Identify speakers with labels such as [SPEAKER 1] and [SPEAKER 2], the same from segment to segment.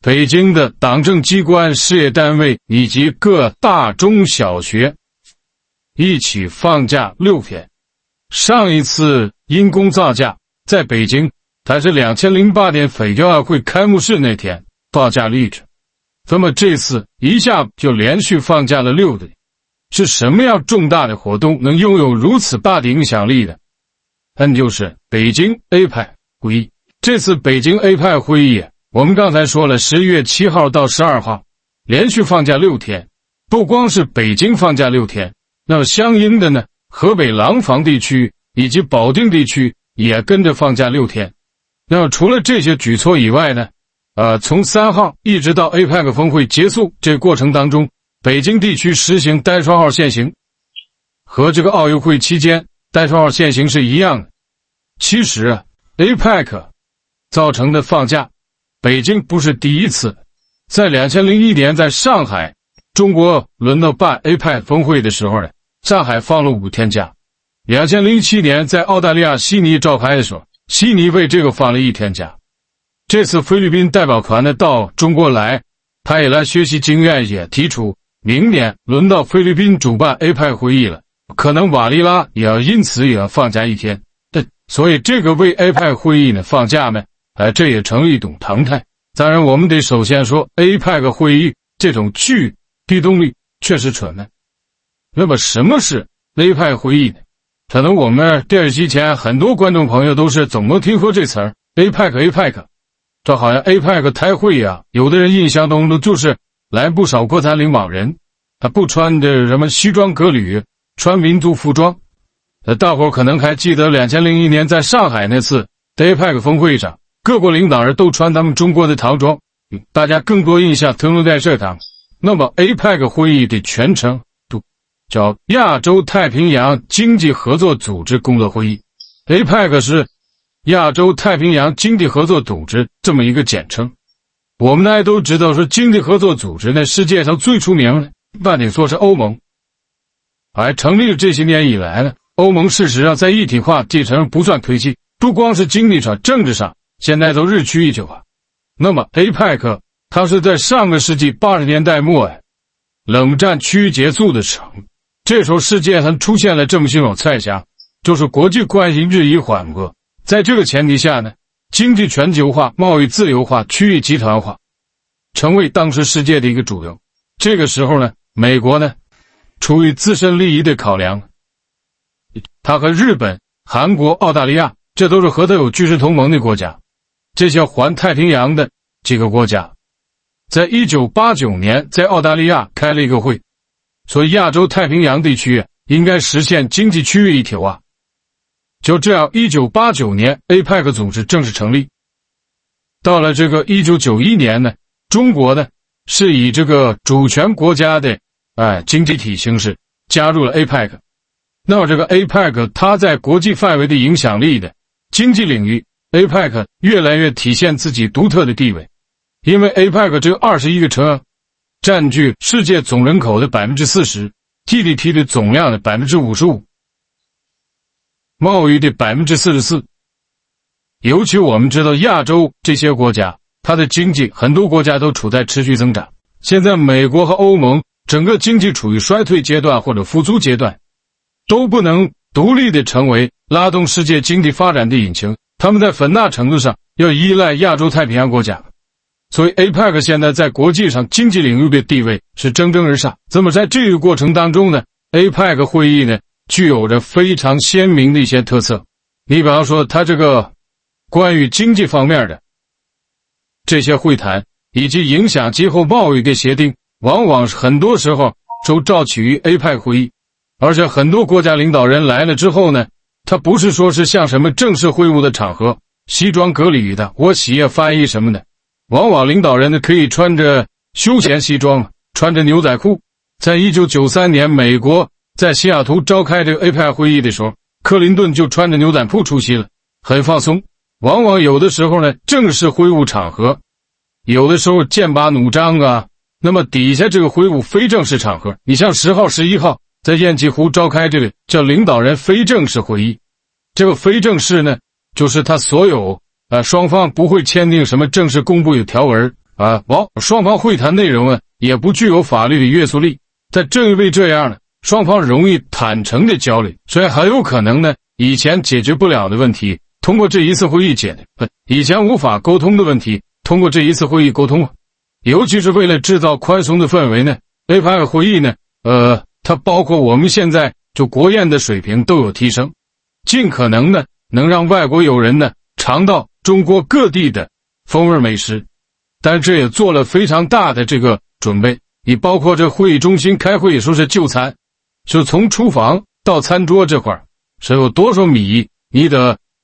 [SPEAKER 1] 北京的党政机关、事业单位以及各大中小学一起放假6天。上一次因公造假在北京，它是2008年北京奥会开幕式那天报假历史。那么这次一下就连续放假了6天，是什么样重大的活动能拥有如此大的影响力的？那就是北京 APEC 会议。这次北京 APEC 会议，我们刚才说了11月7号到12号连续放假6天，不光是北京放假6天，那么相应的呢，河北廊坊地区以及保定地区也跟着放假6天。那么除了这些举措以外呢，从3号一直到 APEC 峰会结束这个过程当中，北京地区实行单双号限行，和这个奥运会期间单双号限行是一样的。其实APEC 造成的放假，北京不是第一次。在2001年在上海，中国轮到办 APEC 峰会的时候呢，上海放了5天假。2007年在澳大利亚悉尼召开的时候，悉尼为这个放了1天假。这次菲律宾代表团呢到中国来，他也来学习经验，也提出明年轮到菲律宾主办 APEC 会议了，可能瓦利拉也要因此也要放假1天。所以这个为 APEC 会议呢放假呢，这也成了一种常态。当然我们得首先说 APEC 会议这种去地动力确实蠢呢。那么什么是 APEC 会议呢？可能我们电视机前很多观众朋友都是总能听说这词儿 APEC， 这好像 APEC 开会啊，有的人印象当中就是来不少国产领导人，他不穿的什么西装革履，穿民族服装。大伙可能还记得2001年在上海那次 APEC 峰会上，各国领导人都穿他们中国的唐装，大家更多印象停留在这上。那么 APEC 会议的全称叫亚洲太平洋经济合作组织工作会议。 APEC 是亚洲太平洋经济合作组织这么一个简称。我们大家都知道说经济合作组织呢，世界上最出名的那得说是欧盟。而成立了这些年以来呢，欧盟事实上在一体化进程不算推进，不光是经济上，政治上现在都日趋一体化。那么 APEC 它是在上个世纪80年代末冷战趋于结束的时候，这时候世界上出现了这么一种猜想，就是国际关系日益缓和。在这个前提下呢，经济全球化、贸易自由化、区域集团化成为当时世界的一个主流。这个时候呢，美国呢出于自身利益的考量，他和日本、韩国、澳大利亚，这都是和他有军事同盟的国家，这些环太平洋的几个国家，在1989年在澳大利亚开了一个会，所以亚洲太平洋地区应该实现经济区域一体化。就这样1989年 APEC 组织正式成立。到了这个1991年呢，中国呢是以这个主权国家的经济体形式加入了 APEC。 那么这个 APEC 它在国际范围的影响力的经济领域， APEC 越来越体现自己独特的地位。因为 APEC 这21个成员占据世界总人口的 40%， GDP 的总量的 55%， 贸易的 44%。 尤其我们知道亚洲这些国家，它的经济很多国家都处在持续增长。现在美国和欧盟整个经济处于衰退阶段或者复苏阶段，都不能独立的成为拉动世界经济发展的引擎，他们在很大程度上要依赖亚洲太平洋国家。所以 APEC 现在在国际上经济领域的地位是蒸蒸日上。那么在这个过程当中呢， APEC 会议呢具有着非常鲜明的一些特色。你比方说它这个关于经济方面的这些会谈，以及影响今后贸易的协定，往往是很多时候都召起于 APEC 会议。而且很多国家领导人来了之后呢，他不是说是像什么正式会晤的场合西装革履的，我企业翻译什么的，往往领导人呢可以穿着休闲西装，穿着牛仔裤。在1993年美国在西雅图召开这个 APEC 会议的时候，克林顿就穿着牛仔裤出席了，很放松。往往有的时候呢，正式会晤场合，有的时候剑拔弩张啊，那么底下这个会晤非正式场合，你像10号、11号在雁栖湖召开这个叫领导人非正式会议。这个非正式呢，就是他所有双方不会签订什么正式公布的条文，双方会谈内容也不具有法律的约束力。但正因为这样呢，双方容易坦诚的交流，所以很有可能呢，以前解决不了的问题，通过这一次会议解决；以前无法沟通的问题，通过这一次会议沟通。尤其是为了制造宽松的氛围呢 ，APEC 会议呢，它包括我们现在就国宴的水平都有提升，尽可能呢，能让外国友人呢尝到中国各地的风味美食。但是这也做了非常大的这个准备，你包括这会议中心开会说是就餐，就从厨房到餐桌这块是有多少米，你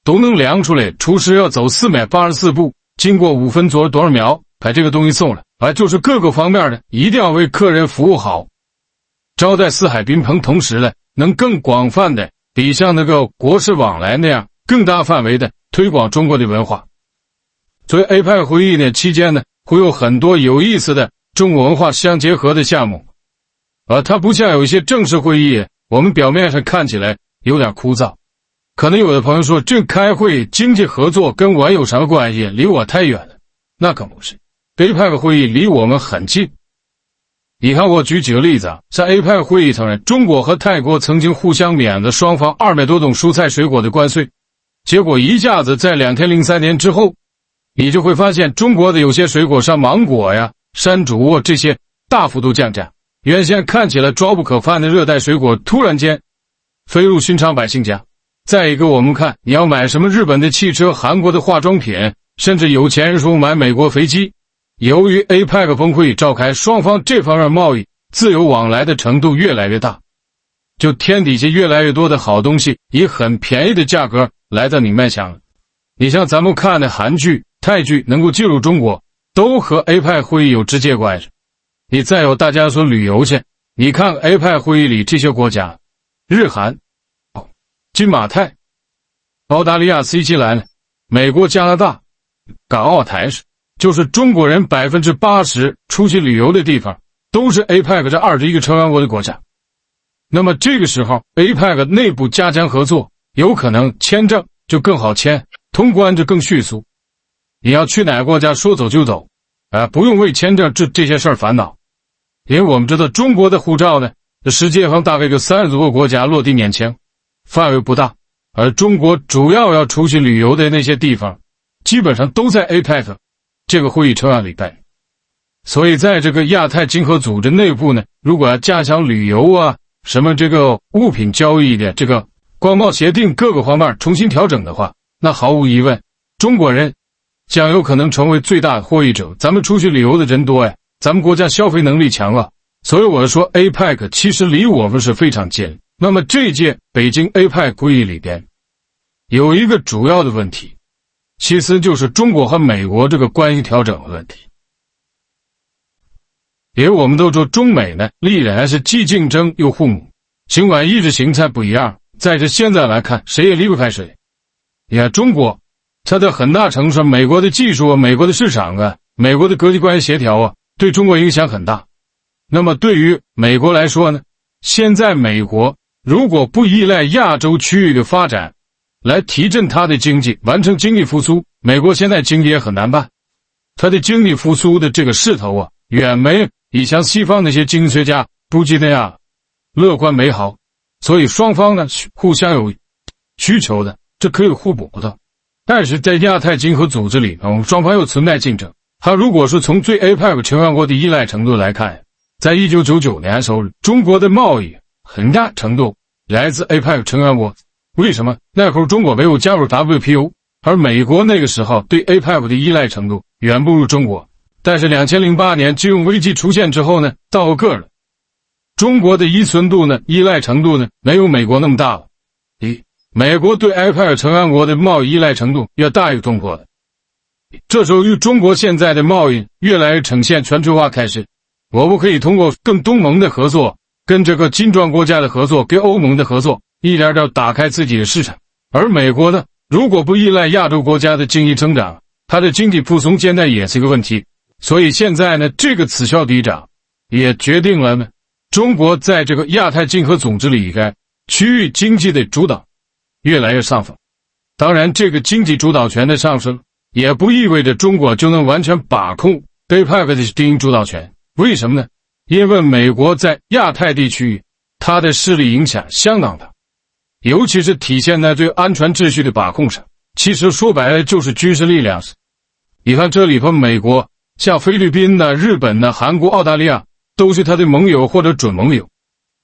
[SPEAKER 1] 都能量出来。厨师要走484步，经过5分左多少秒，把这个东西送了。就是各个方面的一定要为客人服务好，招待四海宾朋，同时呢，能更广泛的比像那个国事往来那样更大范围的推广中国的文化。所以 APEC 会议呢期间呢，会有很多有意思的中国文化相结合的项目。它不像有一些正式会议，我们表面上看起来有点枯燥。可能有的朋友说，这开会经济合作跟我有什么关系？离我太远了。那可不是。APEC 会议离我们很近。你看，我举几个例子啊，在 APEC 会议上，中国和泰国曾经互相免了双方200多种蔬菜水果的关税，结果一下子在2天03年之后，你就会发现中国的有些水果，像芒果呀、山竹这些大幅度降价。原先看起来抓不可犯的热带水果，突然间飞入寻常百姓家。再一个，我们看你要买什么日本的汽车、韩国的化妆品，甚至有钱人说买美国飞机。由于 APEC 峰会召开，双方这方面贸易自由往来的程度越来越大，就天底下越来越多的好东西以很便宜的价格来到你面前了。你像咱们看的韩剧、泰剧能够进入中国，都和 APEC 会议有直接关系。你再有大家说旅游去，你看 APEC 会议里这些国家，日韩、金马泰、澳大利亚、新西兰、美国、加拿大、港澳台市，就是中国人80%出去旅游的地方，都是 APEC 这21个成员国的国家。那么这个时候 APEC 内部加强合作，有可能签证就更好签，通关就更迅速。你要去哪个国家说走就走，不用为签证这些事儿烦恼。因为我们知道中国的护照呢，世界上大概有30多个国家落地免签，范围不大，而中国主要要出去旅游的那些地方，基本上都在 APEC 这个会议成员里边。所以在这个亚太经合组织内部呢，如果要加强旅游什么这个物品交易的这个关贸协定各个方面重新调整的话，那毫无疑问，中国人将有可能成为最大的获益者。咱们出去旅游的人多咱们国家消费能力强所以我说 APEC 其实离我们是非常近。那么这届北京 APEC 会议里边有一个主要的问题，其实就是中国和美国这个关系调整的问题。因为我们都说中美呢历然是既竞争又互补，尽管意识形态不一样，在这现在来看谁也离不开谁。你看中国，它在很大程度上美国的技术美国的市场美国的国际关系协调对中国影响很大。那么对于美国来说呢，现在美国如果不依赖亚洲区域的发展来提振它的经济，完成经济复苏，美国现在经济也很难办。它的经济复苏的这个势头远没以像西方那些经济学家估计那样乐观美好。所以双方呢互相有需求的，这可以互补的。但是在亚太经合组织里双方又存在竞争。它如果是从对 APEC 成员国的依赖程度来看，在1999年的时候，中国的贸易很大程度来自 APEC 成员国。为什么？那会儿中国没有加入 WTO， 而美国那个时候对 APEC 的依赖程度远不如中国。但是2008年金融危机出现之后呢，倒个了，中国的依存度呢、依赖程度呢，没有美国那么大了。美国对 APEC 成员国的贸易依赖程度要大于中国的。这时候与中国现在的贸易越来越呈现全球化开始，我们可以通过跟东盟的合作，跟这个金砖国家的合作，跟欧盟的合作，一点点打开自己的市场。而美国呢，如果不依赖亚洲国家的经济增长，它的经济复苏现在也是一个问题。所以现在呢，这个此消彼长也决定了呢，中国在这个亚太经合组织里边区域经济的主导越来越上升。当然这个经济主导权的上升也不意味着中国就能完全把控 APEC 的是第一主导权。为什么呢？因为美国在亚太地区，它的势力影响相当大，尤其是体现在对安全秩序的把控上。其实说白了就是军事力量。你看这里头，美国像菲律宾呢、日本呢、韩国、澳大利亚都是它的盟友或者准盟友。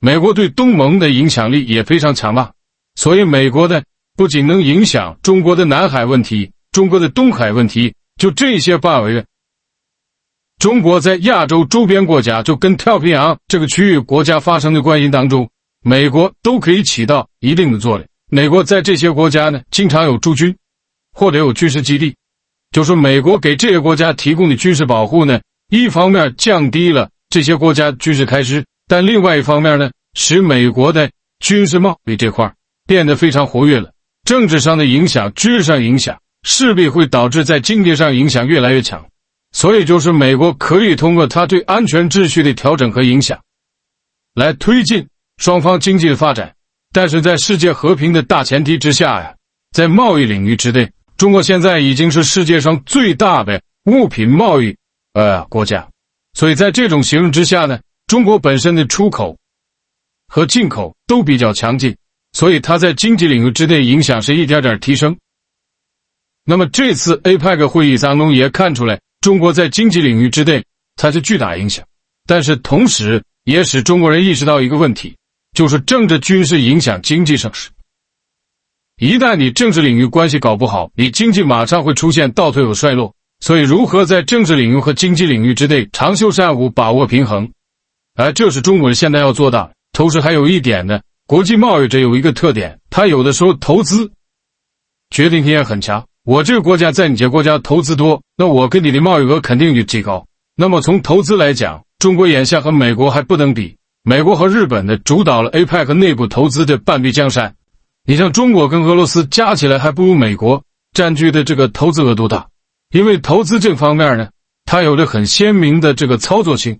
[SPEAKER 1] 美国对东盟的影响力也非常强大，所以美国呢不仅能影响中国的南海问题、中国的东海问题，就这些范围，中国在亚洲周边国家，就跟太平洋这个区域国家发生的关系当中，美国都可以起到一定的作用。美国在这些国家呢，经常有驻军或者有军事基地，就是美国给这些国家提供的军事保护呢，一方面降低了这些国家军事开支，但另外一方面呢，使美国的军事贸易这块变得非常活跃了。政治上的影响、军事上影响，势必会导致在经济上影响越来越强。所以就是美国可以通过它对安全秩序的调整和影响，来推进双方经济的发展。但是在世界和平的大前提之下呀，在贸易领域之内，中国现在已经是世界上最大的物品贸易国家。所以在这种形势之下呢，中国本身的出口和进口都比较强劲，所以它在经济领域之内影响是一点点提升。那么这次 APEC 会议当中也看出来，中国在经济领域之内它是巨大影响，但是同时也使中国人意识到一个问题，就是政治军事影响经济盛世。一旦你政治领域关系搞不好，你经济马上会出现倒退和衰落。所以如何在政治领域和经济领域之内长袖善舞，把握平衡，这是中国人现在要做到的。同时还有一点呢，国际贸易这有一个特点，它有的时候投资决定性也很强。我这个国家在你这个国家投资多，那我跟你的贸易额肯定就提高。那么从投资来讲，中国眼下和美国还不能比，美国和日本呢主导了 APEC 内部投资的半壁江山。你像中国跟俄罗斯加起来还不如美国占据的这个投资额度大，因为投资这方面呢，它有着很鲜明的这个操作性。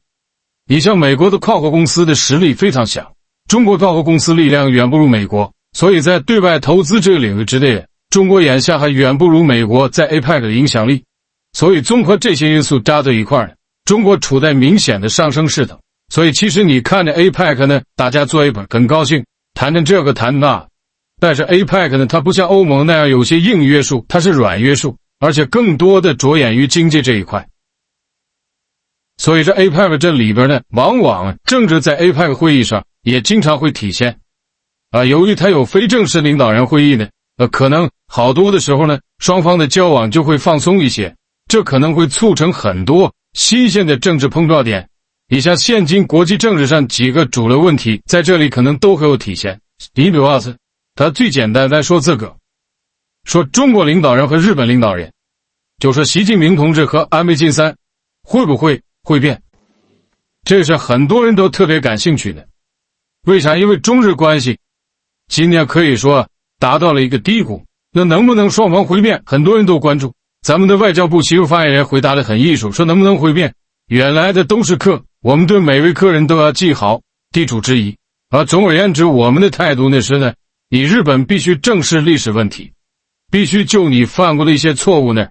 [SPEAKER 1] 你像美国的跨国公司的实力非常强，中国跨国公司力量远不如美国，所以在对外投资这个领域之内，中国眼下还远不如美国在 APEC 的影响力。所以综合这些因素加在一块儿，中国处在明显的上升势头。所以其实你看着 APEC 呢，大家做一本很高兴，谈谈这个谈那，但是 APEC 呢，它不像欧盟那样有些硬约束，它是软约束，而且更多的着眼于经济这一块。所以这 APEC 这里边呢，往往政治在 APEC 会议上也经常会体现。由于它有非正式领导人会议呢，可能好多的时候呢，双方的交往就会放松一些，这可能会促成很多新鲜的政治碰撞点。你像现今国际政治上几个主流问题，在这里可能都会有体现。你比如他最简单来说这个，说中国领导人和日本领导人，就说习近平同志和安倍晋三会不会会变，这是很多人都特别感兴趣的。为啥？因为中日关系今年可以说达到了一个低谷，那能不能双方会变，很多人都关注。咱们的外交部协助发言人回答得很艺术，说能不能会变，原来的都是客，我们对每位客人都要记好，地主之谊。总而言之，我们的态度呢是呢，你日本必须正视历史问题，必须就你犯过的一些错误呢，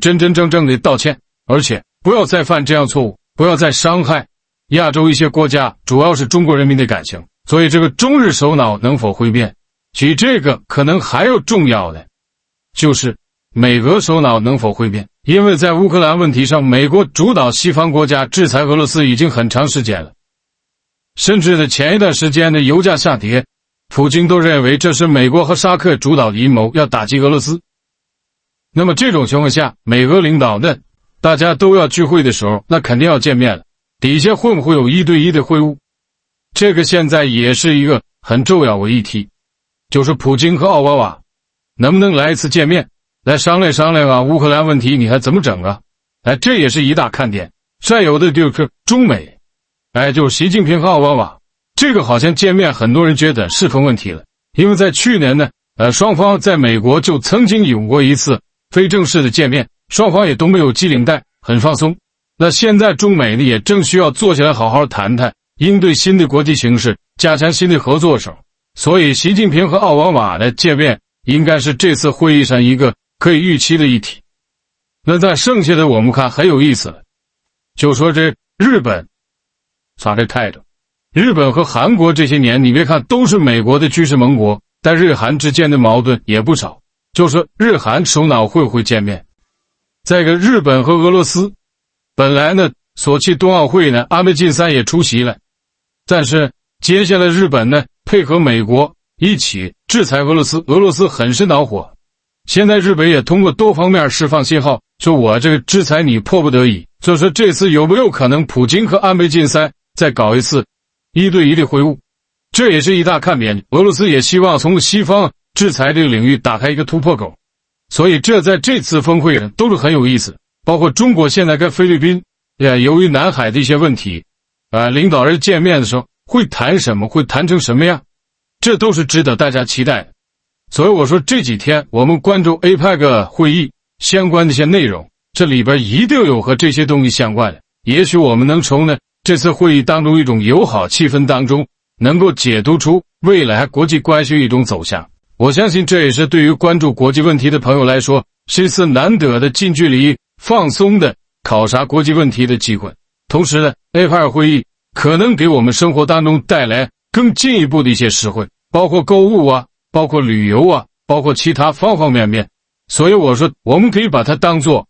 [SPEAKER 1] 真正的道歉，而且不要再犯这样错误，不要再伤害亚洲一些国家，主要是中国人民的感情。所以这个中日首脑能否会变，其这个可能还有重要的，就是美俄首脑能否会变。因为在乌克兰问题上，美国主导西方国家制裁俄罗斯已经很长时间了，甚至呢前一段时间的油价下跌，普京都认为这是美国和沙克主导的阴谋，要打击俄罗斯。那么这种情况下，美俄领导呢，大家都要聚会的时候，那肯定要见面了，底下会不会有1对1的会晤，这个现在也是一个很重要的议题，就是普京和奥巴马能不能来一次见面，来商量商量乌克兰问题你还怎么整啊？这也是一大看点。再有的就是中美，就是习近平和奥巴马，这个好像见面很多人觉得是分问题了，因为在去年呢，双方在美国就曾经有过一次非正式的见面，双方也都没有系领带，很放松。那现在中美呢也正需要坐下来好好谈谈，应对新的国际形势，加强新的合作时候，所以习近平和奥巴马的见面应该是这次会议上一个可以预期的议题。那在剩下的我们看很有意思了，就说这日本啥这态度。日本和韩国这些年，你别看都是美国的军事盟国，但日韩之间的矛盾也不少。就说日韩首脑会见面。再一个，日本和俄罗斯本来呢，索契冬奥会呢，安倍晋三也出席了，但是接下来日本呢，配合美国一起制裁俄罗斯，俄罗斯很是恼火。现在日本也通过多方面释放信号，说我这个制裁你迫不得已。所以说这次有没有可能普京和安倍晋三再搞一次1对1的会晤？这也是一大看点。俄罗斯也希望从西方制裁这个领域打开一个突破口，所以这在这次峰会上都是很有意思。包括中国现在跟菲律宾由于南海的一些问题领导人见面的时候会谈什么，会谈成什么样，这都是值得大家期待的。所以我说这几天我们关注 APEC 会议相关的一些内容，这里边一定有和这些东西相关的。也许我们能从这次会议当中一种友好气氛当中，能够解读出未来国际关系一种走向。我相信这也是对于关注国际问题的朋友来说，是一次难得的近距离放松的考察国际问题的机会。同时呢 APEC 会议可能给我们生活当中带来更进一步的一些实惠，包括购物包括旅游包括其他方方面面。所以我说我们可以把它当作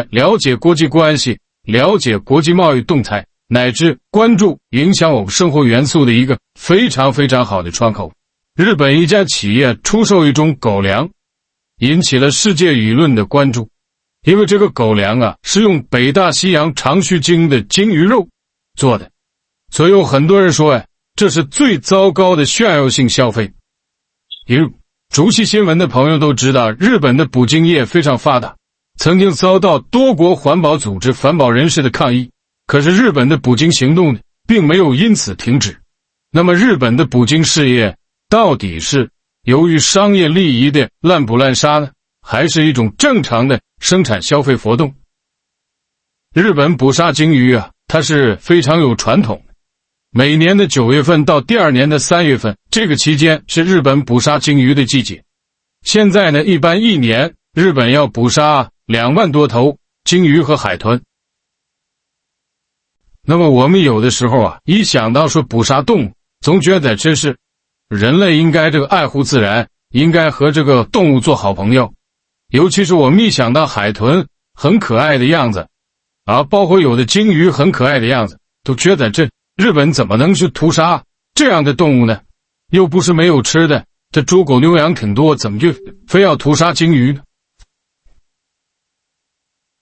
[SPEAKER 1] 了解国际关系，了解国际贸易动态，乃至关注影响我们生活元素的一个非常非常好的窗口。日本一家企业出售一种狗粮，引起了世界舆论的关注。因为这个狗粮是用北大西洋长须鲸的鲸鱼肉做的，所以有很多人说这是最糟糕的炫耀性消费。因为熟悉新闻的朋友都知道，日本的捕鲸业非常发达，曾经遭到多国环保组织环保人士的抗议，可是日本的捕鲸行动并没有因此停止。那么日本的捕鲸事业到底是由于商业利益的滥捕滥杀呢，还是一种正常的生产消费活动？日本捕杀鲸鱼它是非常有传统的。每年的9月份到第二年的3月份，这个期间是日本捕杀鲸鱼的季节。现在呢，一般一年日本要捕杀2万多头鲸鱼和海豚。那么我们有的时候一想到说捕杀动物，总觉得这是人类应该爱护自然，应该和这个动物做好朋友。尤其是我们一想到海豚很可爱的样子包括有的鲸鱼很可爱的样子，都觉得这日本怎么能去屠杀这样的动物呢？又不是没有吃的，这猪狗牛羊挺多，怎么就非要屠杀鲸鱼呢？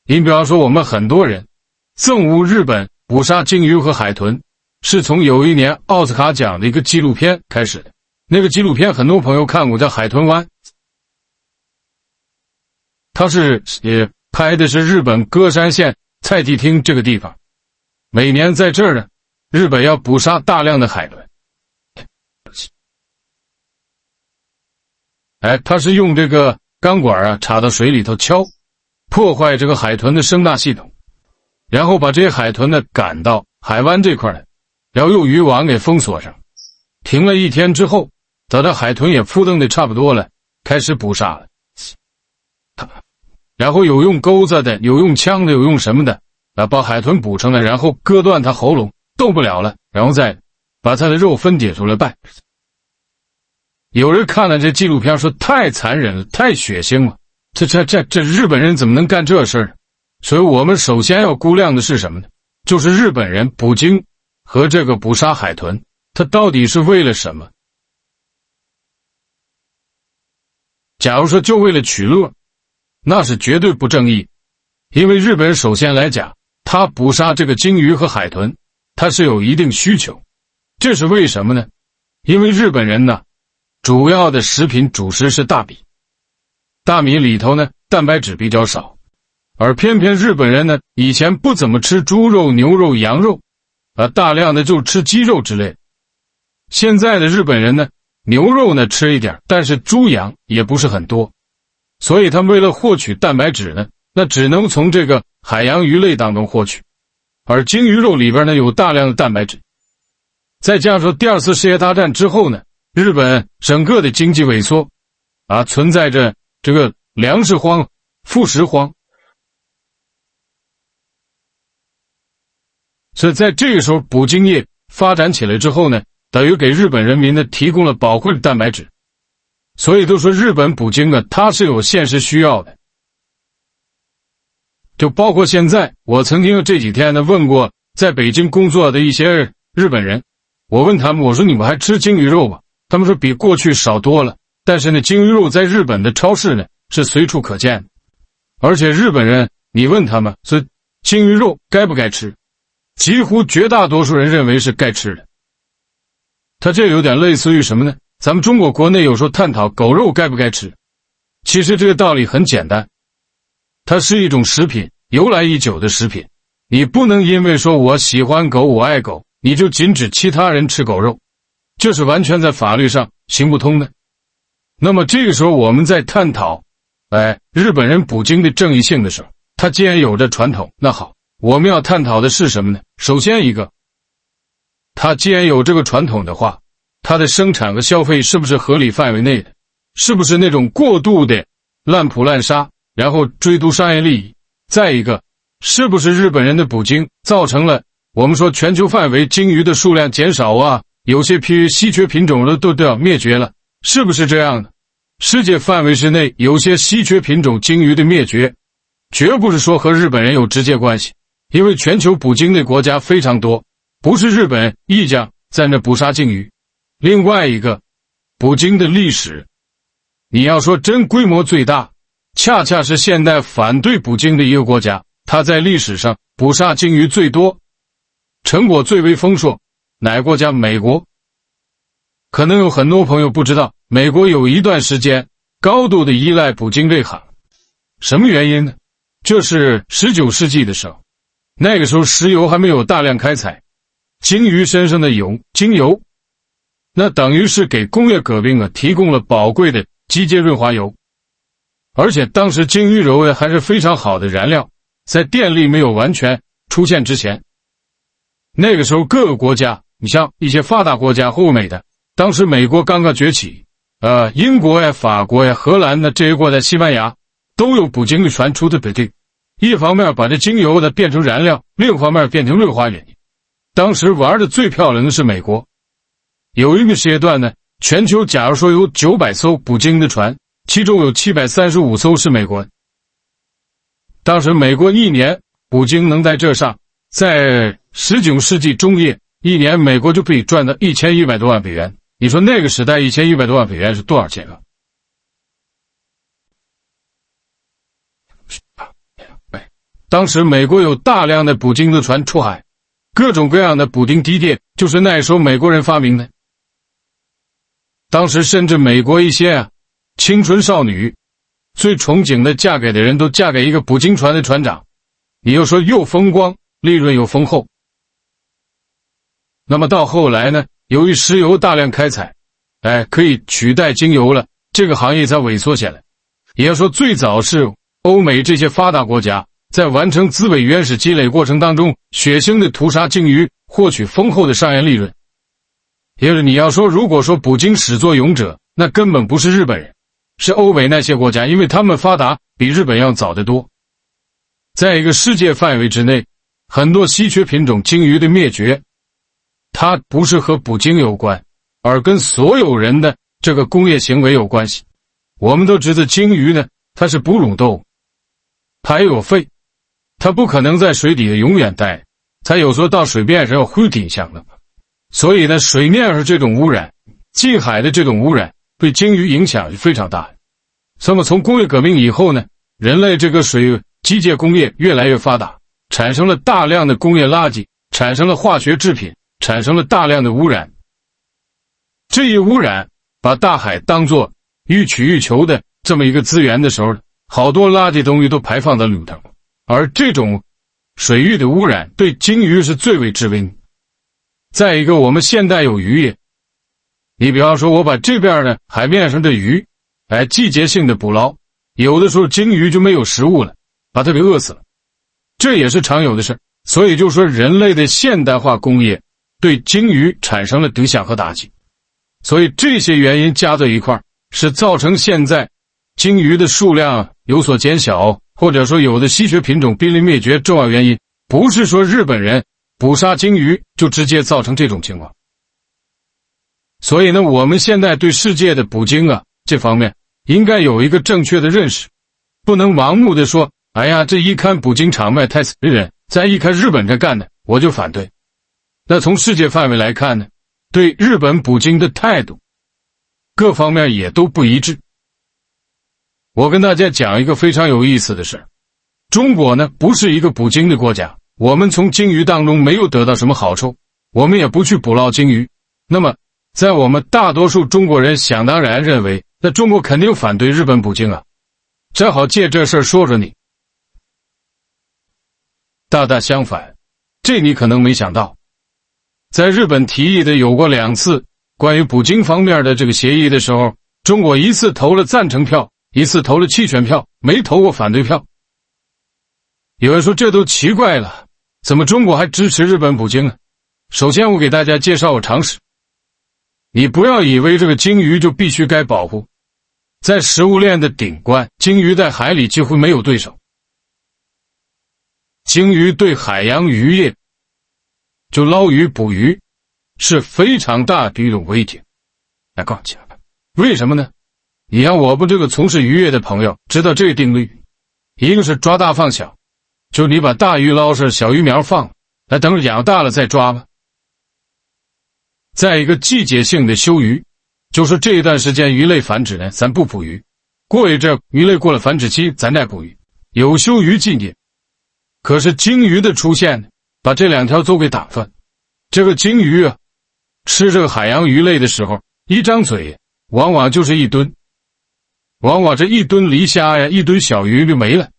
[SPEAKER 1] 你比方说我们很多人憎恶日本捕杀鲸鱼和海豚，是从有一年奥斯卡奖的一个纪录片开始的。那个纪录片很多朋友看过，叫《海豚湾》，它也拍的是日本歌山县菜地町这个地方。每年在这儿呢，日本要捕杀大量的海豚。它是用这个钢管插到水里头敲，破坏这个海豚的声纳系统，然后把这些海豚呢赶到海湾这块呢，然后用渔网给封锁上。停了1天之后，等到海豚也扑腾的差不多了，开始捕杀了。然后有用钩子的，有用枪的，有用什么的把海豚捕成了，然后割断它喉咙，动不了了，然后再把它的肉分解出来拌。有人看了这纪录片说太残忍了，太血腥了，这日本人怎么能干这事儿？所以我们首先要估量的是什么呢？就是日本人捕鲸和这个捕杀海豚，他到底是为了什么？假如说就为了取乐，那是绝对不正义。因为日本人首先来讲，他捕杀这个鲸鱼和海豚，他是有一定需求。这是为什么呢？因为日本人呢，主要的食品主食是大米，大米里头呢蛋白质比较少，而偏偏日本人呢以前不怎么吃猪肉、牛肉、羊肉大量的就吃鸡肉之类。现在的日本人呢，牛肉呢吃一点，但是猪羊也不是很多，所以他们为了获取蛋白质呢，那只能从这个海洋鱼类当中获取，而鲸鱼肉里边呢有大量的蛋白质。再加上说第2次世界大战之后呢，日本整个的经济萎缩存在着这个粮食荒、副食荒。所以在这个时候捕鲸业发展起来之后呢，等于给日本人民呢提供了宝贵的蛋白质。所以都说日本捕鲸呢，它是有现实需要的。就包括现在，我曾经这几天呢问过在北京工作的一些日本人，我问他们，我说你们还吃鲸鱼肉吗？他们说比过去少多了，但是呢，鲸鱼肉在日本的超市呢是随处可见的，而且日本人你问他们说鲸鱼肉该不该吃，几乎绝大多数人认为是该吃的。它这有点类似于什么呢？咱们中国国内有时候探讨狗肉该不该吃，其实这个道理很简单，它是一种食品，由来已久的食品，你不能因为说我喜欢狗，我爱狗，你就禁止其他人吃狗肉，这是完全在法律上行不通的。那么这个时候我们在探讨日本人捕鲸的正义性的时候，他既然有这传统，那好，我们要探讨的是什么呢？首先一个，他既然有这个传统的话，它的生产和消费是不是合理范围内的？是不是那种过度的滥捕滥杀，然后追逐商业利益？再一个，是不是日本人的捕鲸造成了我们说全球范围鲸鱼的数量减少啊？有些批稀缺品种的都要灭绝了，是不是这样的？世界范围之内有些稀缺品种鲸鱼的灭绝，绝不是说和日本人有直接关系，因为全球捕鲸的国家非常多，不是日本一家在那捕杀鲸鱼。另外一个，捕鲸的历史，你要说真规模最大，恰恰是现代反对捕鲸的一个国家，它在历史上捕杀鲸鱼最多，成果最为丰硕，哪个国家？美国。可能有很多朋友不知道，美国有一段时间高度的依赖捕鲸这行，什么原因呢？这是19世纪的时候，那个时候石油还没有大量开采，鲸鱼身上的精油，那等于是给工业革命提供了宝贵的机械润滑油，而且当时鲸鱼油还是非常好的燃料，在电力没有完全出现之前，那个时候各个国家，你像一些发达国家欧美的，当时美国刚刚崛起，英国呀、法国呀、荷兰的这些国家，西班牙都有捕鲸的船出的北地，一方面把这精油变成燃料，另一方面变成润滑原液。当时玩的最漂亮的是美国。有一个阶段呢，全球假如说有900艘捕鲸的船，其中有735艘是美国。当时美国一年捕鲸能在这上，在19世纪中叶，一年美国就可以赚到1100多万美元。你说那个时代1100多万美元是多少钱啊？当时美国有大量的捕鲸的船出海，各种各样的捕鲸地点就是那时候美国人发明的。当时甚至美国一些青春少女最憧憬的嫁给的人都嫁给一个捕鲸船的船长，你又说又风光，利润又丰厚。那么到后来呢，由于石油大量开采，可以取代精油了，这个行业才萎缩下来。也要说最早是欧美这些发达国家在完成资本原始积累过程当中，血腥的屠杀鲸鱼，获取丰厚的商业利润。也就是你要说，如果说捕鲸始作俑者，那根本不是日本人，是欧美那些国家，因为他们发达比日本要早得多。在一个世界范围之内，很多稀缺品种鲸鱼的灭绝，它不是和捕鲸有关，而跟所有人的这个工业行为有关系。我们都知道鲸鱼呢，它是哺乳动物，它也有肺，它不可能在水底下永远待，它有时候到水面上要呼顶向的。所以呢，水面上这种污染，近海的这种污染，对鲸鱼影响是非常大的。那么从工业革命以后呢，人类这个机械工业越来越发达，产生了大量的工业垃圾，产生了化学制品，产生了大量的污染。这一污染把大海当作欲取欲求的这么一个资源的时候，好多垃圾东西都排放在里头，而这种水域的污染对鲸鱼是最为致命的。再一个，我们现代有渔业，你比方说我把这边呢海面上的鱼季节性的捕捞，有的时候鲸鱼就没有食物了，把它给饿死了，这也是常有的事。所以就说人类的现代化工业对鲸鱼产生了影响和打击，所以这些原因加在一块儿，是造成现在鲸鱼的数量有所减小，或者说有的稀缺品种濒临灭绝重要原因。不是说日本人捕杀鲸鱼就直接造成这种情况。所以呢，我们现在对世界的捕鲸这方面应该有一个正确的认识，不能盲目的说，哎呀，这一看捕鲸场面太残忍，再一看日本这干的，我就反对。那从世界范围来看呢，对日本捕鲸的态度各方面也都不一致。我跟大家讲一个非常有意思的事，中国呢不是一个捕鲸的国家，我们从鲸鱼当中没有得到什么好处，我们也不去捕捞鲸鱼。那么在我们大多数中国人想当然认为，那中国肯定反对日本捕鲸正好借这事说说你。大大相反，这你可能没想到，在日本提议的有过2次关于捕鲸方面的这个协议的时候，中国一次投了赞成票，一次投了弃权票，没投过反对票。有人说这都奇怪了，怎么中国还支持日本捕鲸首先我给大家介绍个常识，你不要以为这个鲸鱼就必须该保护，在食物链的顶端，鲸鱼在海里几乎没有对手。鲸鱼对海洋渔业，就捞鱼捕鱼，是非常大的一种威胁。来告诉你，为什么呢？你看我们这个从事渔业的朋友知道这个定律，一个是抓大放小，就你把大鱼捞上，小鱼苗放，来等着养大了再抓吧。再一个季节性的休渔，就是这一段时间鱼类繁殖呢，咱不捕鱼，过一阵鱼类过了繁殖期，咱再捕鱼，有休渔季节。可是鲸鱼的出现把这2条都给打断。这个鲸鱼吃这个海洋鱼类的时候，一张嘴往往就是1吨，往往这1吨离虾1堆小鱼就没了。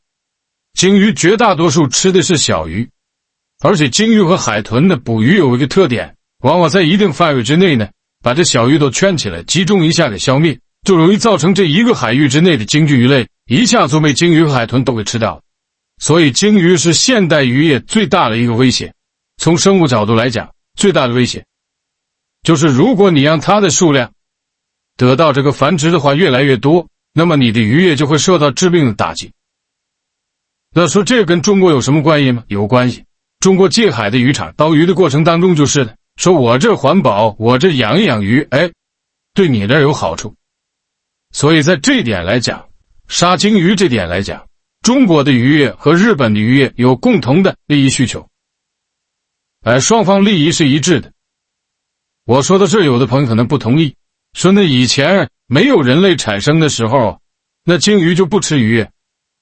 [SPEAKER 1] 鲸鱼绝大多数吃的是小鱼，而且鲸鱼和海豚的捕鱼有一个特点，往往在一定范围之内呢，把这小鱼都圈起来，集中一下给消灭，就容易造成这一个海域之内的鲸鱼类一下就被鲸鱼和海豚都给吃掉了。所以鲸鱼是现代渔业最大的一个威胁。从生物角度来讲，最大的威胁就是如果你让它的数量得到这个繁殖的话越来越多，那么你的渔业就会受到致命的打击。那说这跟中国有什么关系吗？有关系。中国界海的渔场捞鱼的过程当中就是的，说我这环保，我这养一养鱼，对你这有好处。所以在这点来讲，杀鲸鱼这点来讲，中国的渔业和日本的渔业有共同的利益需求，双方利益是一致的。我说到这，有的朋友可能不同意，说那以前没有人类产生的时候，那鲸鱼就不吃鱼业，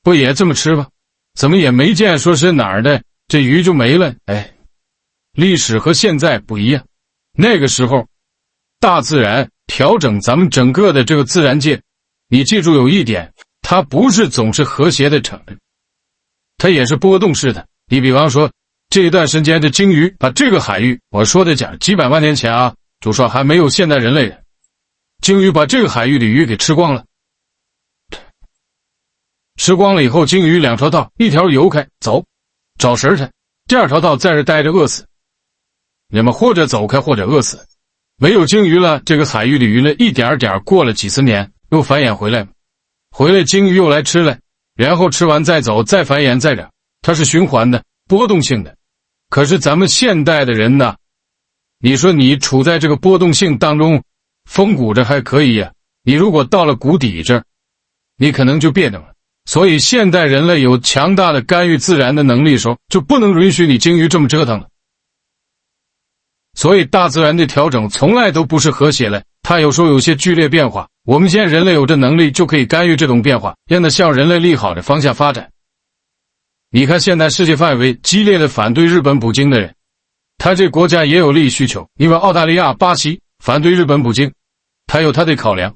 [SPEAKER 1] 不也这么吃吗？怎么也没见说是哪儿的这鱼就没了。历史和现在不一样，那个时候大自然调整咱们整个的这个自然界，你记住有一点，它不是总是和谐的成分，它也是波动式的。你比方说这一段时间的鲸鱼把这个海域，我说的讲几百万年前就说还没有现代人类的，鲸鱼把这个海域的鱼给吃光了，吃光了以后，鲸鱼2条道，一条游开走找食去，第2条道在这待着饿死，那么或者走开或者饿死。没有鲸鱼了，这个海域的鱼类一点点过了几十年又繁衍回来，鲸鱼又来吃了，然后吃完再走，再繁衍再长，它是循环的波动性的。可是咱们现代的人呢，你说你处在这个波动性当中，风谷着还可以你如果到了谷底这儿，你可能就别扭了。所以现代人类有强大的干预自然的能力的时候，就不能允许你鲸鱼这么折腾了。所以大自然的调整从来都不是和谐的，它有时候有些剧烈变化，我们现在人类有这能力就可以干预这种变化，让它向人类利好的方向发展。你看现在世界范围激烈的反对日本捕鲸的人，他这国家也有利益需求，因为澳大利亚、巴西反对日本捕鲸，他有他的考量。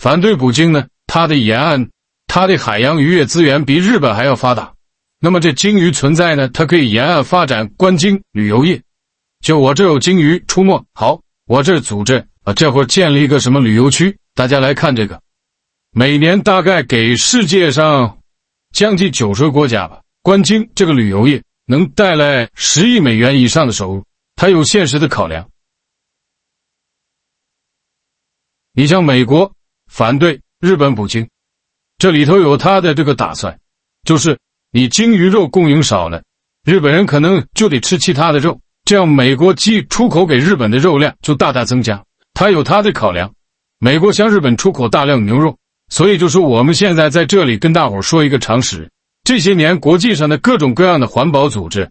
[SPEAKER 1] 反对捕鲸呢，他的沿岸，他的海洋渔业资源比日本还要发达，那么这鲸鱼存在呢，它可以沿岸发展观鲸旅游业。就我这有鲸鱼出没，好，我这组织这会儿建立一个什么旅游区，大家来看这个，每年大概给世界上将近90个国家吧，观鲸这个旅游业能带来10亿美元以上的收入，它有现实的考量。你像美国反对日本捕鲸，这里头有它的这个打算，就是你鲸鱼肉供应少了，日本人可能就得吃其他的肉，这样美国鸡出口给日本的肉量就大大增加。他有他的考量，美国向日本出口大量牛肉，所以就说我们现在在这里跟大伙说一个常识，这些年国际上的各种各样的环保组织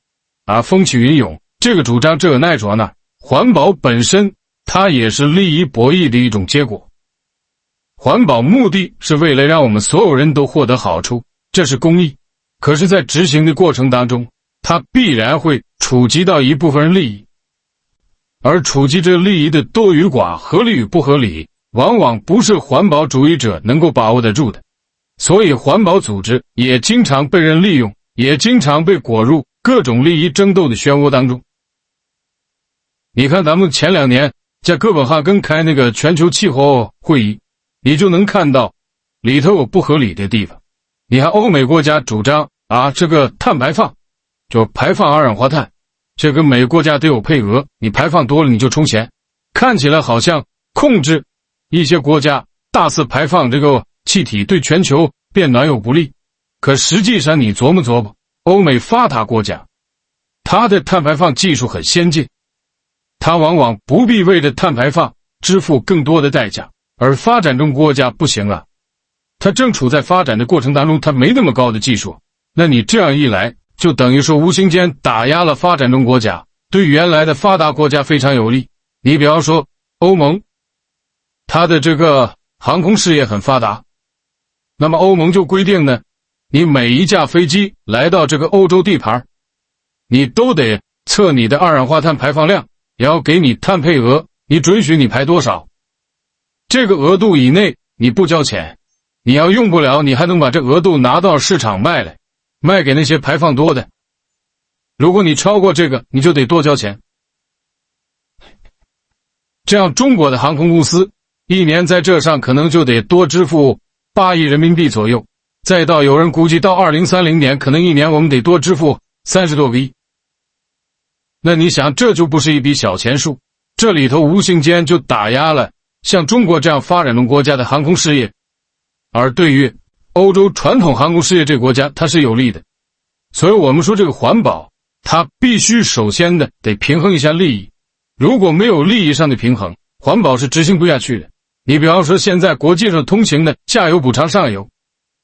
[SPEAKER 1] 风起云涌，这个主张这个那主张那，环保本身它也是利益博弈的一种结果。环保目的是为了让我们所有人都获得好处，这是公益，可是在执行的过程当中，它必然会触及到一部分人利益，而触及这利益的多与寡、合理与不合理，往往不是环保主义者能够把握得住的。所以环保组织也经常被人利用，也经常被裹入各种利益争斗的漩涡当中。你看咱们前2年在哥本哈根开那个全球气候会议，你就能看到里头有不合理的地方。你看欧美国家主张这个碳排放，就排放二氧化碳，这个每个国家都有配额，你排放多了你就充钱，看起来好像控制一些国家大肆排放这个气体对全球变暖有不利。可实际上你琢磨琢磨，欧美发达国家它的碳排放技术很先进，它往往不必为了碳排放支付更多的代价，而发展中国家不行啊，它正处在发展的过程当中，它没那么高的技术。那你这样一来，就等于说无形间打压了发展中国家，对原来的发达国家非常有利。你比方说欧盟，它的这个航空事业很发达，那么欧盟就规定呢，你每一架飞机来到这个欧洲地盘，你都得测你的二氧化碳排放量，也要给你碳配额，你准许你排多少，这个额度以内你不交钱，你要用不了，你还能把这额度拿到市场卖来，卖给那些排放多的。如果你超过这个，你就得多交钱。这样中国的航空公司一年在这上可能就得多支付8亿人民币左右，再到有人估计到2030年，可能一年我们得多支付30多个亿。那你想，这就不是一笔小钱数，这里头无形间就打压了像中国这样发展中国家的航空事业，而对于欧洲传统航空事业这个国家它是有利的。所以我们说这个环保它必须首先的得平衡一下利益，如果没有利益上的平衡，环保是执行不下去的。你比方说现在国际上通行的下游补偿上游，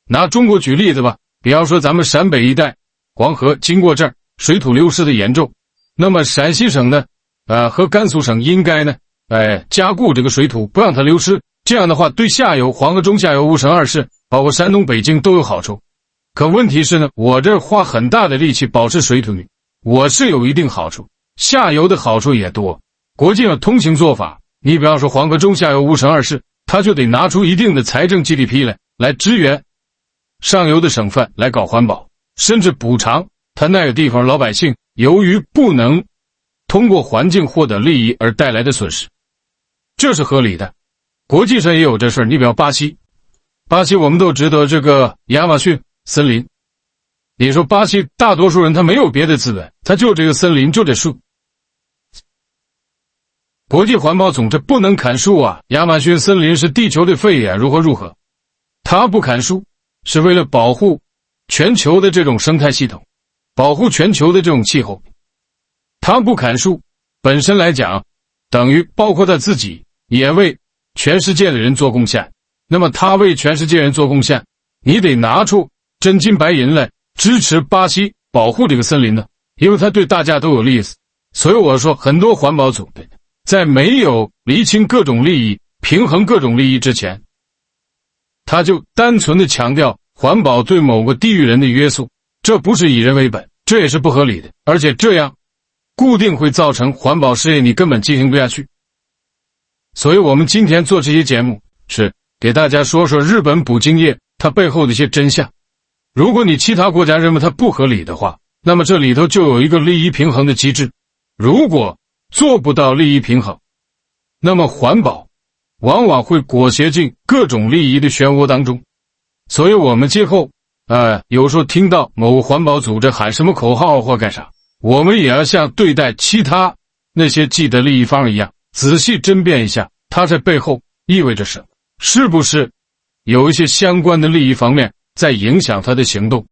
[SPEAKER 1] 拿中国举例子吧，比方说咱们陕北一带黄河经过这儿，水土流失的严重，那么陕西省呢和甘肃省应该呢加固这个水土，不让它流失，这样的话对下游黄河中下游5省2市包括山东北京都有好处。可问题是呢，我这花很大的力气保持水土，我是有一定好处，下游的好处也多。国际上通行做法，你比方说黄河中下游5省2市，他就得拿出一定的财政 GDP 来支援上游的省份来搞环保，甚至补偿他那个地方老百姓由于不能通过环境获得利益而带来的损失，这是合理的。国际上也有这事儿，你比方巴西我们都知道这个亚马逊森林，你说巴西大多数人他没有别的资本，他就这个森林就这树，国际环保组织不能砍树啊，亚马逊森林是地球的肺炎，如何，他不砍树是为了保护全球的这种生态系统，保护全球的这种气候，他不砍树本身来讲等于包括他自己也为全世界的人做贡献。那么他为全世界人做贡献，你得拿出真金白银来支持巴西保护这个森林呢，因为它对大家都有利益。所以我说很多环保组织在没有厘清各种利益、平衡各种利益之前，他就单纯的强调环保对某个地域人的约束，这不是以人为本，这也是不合理的，而且这样固定会造成环保事业你根本进行不下去。所以我们今天做这些节目是给大家说说日本捕鲸业它背后的一些真相。如果你其他国家认为它不合理的话，那么这里头就有一个利益平衡的机制，如果做不到利益平衡，那么环保往往会裹挟进各种利益的漩涡当中。所以我们今后有时候听到某个环保组织喊什么口号或干啥，我们也要像对待其他那些既得利益方一样，仔细甄辩一下它这背后意味着什么，是不是有一些相关的利益方面在影响他的行动。